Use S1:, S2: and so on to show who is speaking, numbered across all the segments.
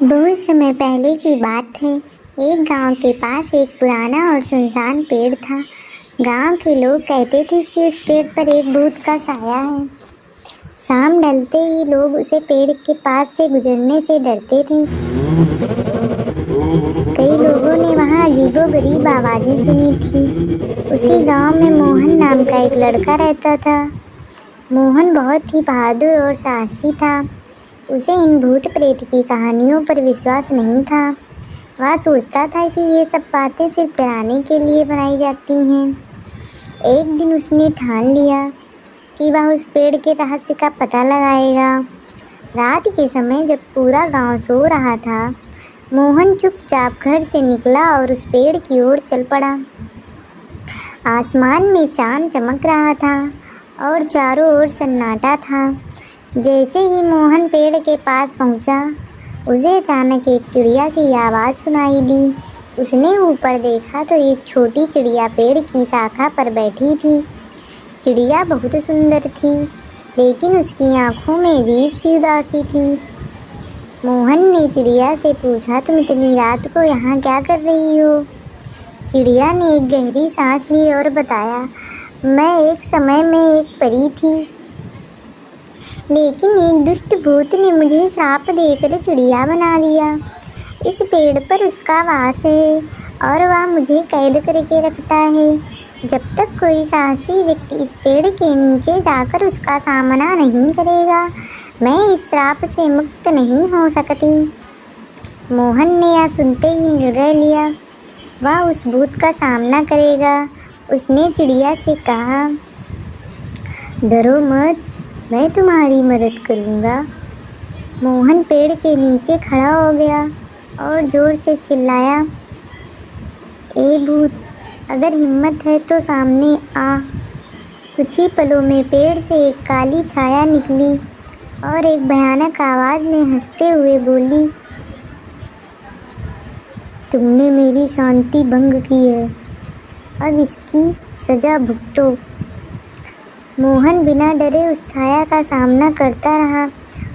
S1: बहुत समय पहले की बात है। एक गांव के पास एक पुराना और सुनसान पेड़ था। गांव के लोग कहते थे कि उस पेड़ पर एक भूत का साया है। शाम ढलते ही लोग उसे पेड़ के पास से गुजरने से डरते थे। कई लोगों ने वहां अजीबोगरीब आवाजें सुनी थी। उसी गांव में मोहन नाम का एक लड़का रहता था। मोहन बहुत ही बहादुर और साहसी था। उसे इन भूत प्रेत की कहानियों पर विश्वास नहीं था। वह सोचता था कि ये सब बातें सिर्फ डराने के लिए बनाई जाती हैं। एक दिन उसने ठान लिया कि वह उस पेड़ के रहस्य का पता लगाएगा। रात के समय जब पूरा गांव सो रहा था, मोहन चुपचाप घर से निकला और उस पेड़ की ओर चल पड़ा। आसमान में चांद चमक रहा था और चारों ओर सन्नाटा था। जैसे ही मोहन पेड़ के पास पहुंचा, उसे अचानक एक चिड़िया की आवाज़ सुनाई दी। उसने ऊपर देखा तो एक छोटी चिड़िया पेड़ की शाखा पर बैठी थी। चिड़िया बहुत सुंदर थी, लेकिन उसकी आंखों में अजीब सी उदासी थी। मोहन ने चिड़िया से पूछा, तुम इतनी रात को यहाँ क्या कर रही हो? चिड़िया ने एक गहरी सांस ली और बताया, मैं एक समय में एक परी थी, लेकिन एक दुष्ट भूत ने मुझे श्राप देकर चिड़िया बना दिया। इस पेड़ पर उसका वास है और वह मुझे कैद करके रखता है। जब तक कोई साहसी व्यक्ति इस पेड़ के नीचे जाकर उसका सामना नहीं करेगा, मैं इस श्राप से मुक्त नहीं हो सकती। मोहन ने यह सुनते ही निर्णय लिया, वह उस भूत का सामना करेगा। उसने चिड़िया से कहा, डरो मत, मैं तुम्हारी मदद करूँगा। मोहन पेड़ के नीचे खड़ा हो गया और जोर से चिल्लाया, ए भूत, अगर हिम्मत है तो सामने आ। कुछ ही पलों में पेड़ से एक काली छाया निकली और एक भयानक आवाज़ में हंसते हुए बोली, तुमने मेरी शांति भंग की है, अब इसकी सज़ा भुगतो। मोहन बिना डरे उस छाया का सामना करता रहा।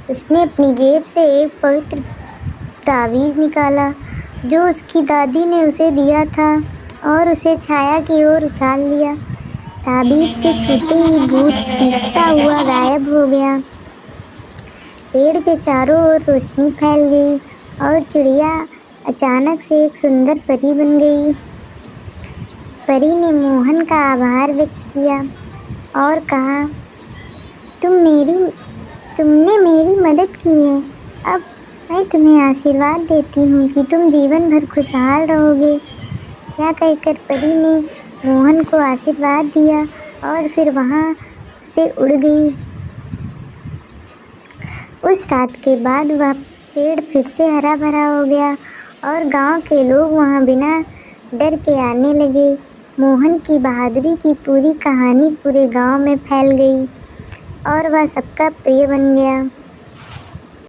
S1: उसने अपनी जेब से एक पवित्र तावीज़ निकाला जो उसकी दादी ने उसे दिया था और उसे छाया की ओर उछाल दिया। ताबीज़ के छूते ही भूत चीखता हुआ गायब हो गया। पेड़ के चारों ओर रोशनी फैल गई और चिड़िया अचानक से एक सुंदर परी बन गई। परी ने मोहन का आभार व्यक्त किया और कहा, तुमने मेरी मदद की है। अब मैं तुम्हें आशीर्वाद देती हूँ कि तुम जीवन भर खुशहाल रहोगे। यह कहकर परी ने मोहन को आशीर्वाद दिया और फिर वहाँ से उड़ गई। उस रात के बाद वह पेड़ फिर से हरा भरा हो गया और गांव के लोग वहाँ बिना डर के आने लगे। मोहन की बहादुरी की पूरी कहानी पूरे गांव में फैल गई और वह सबका प्रिय बन गया।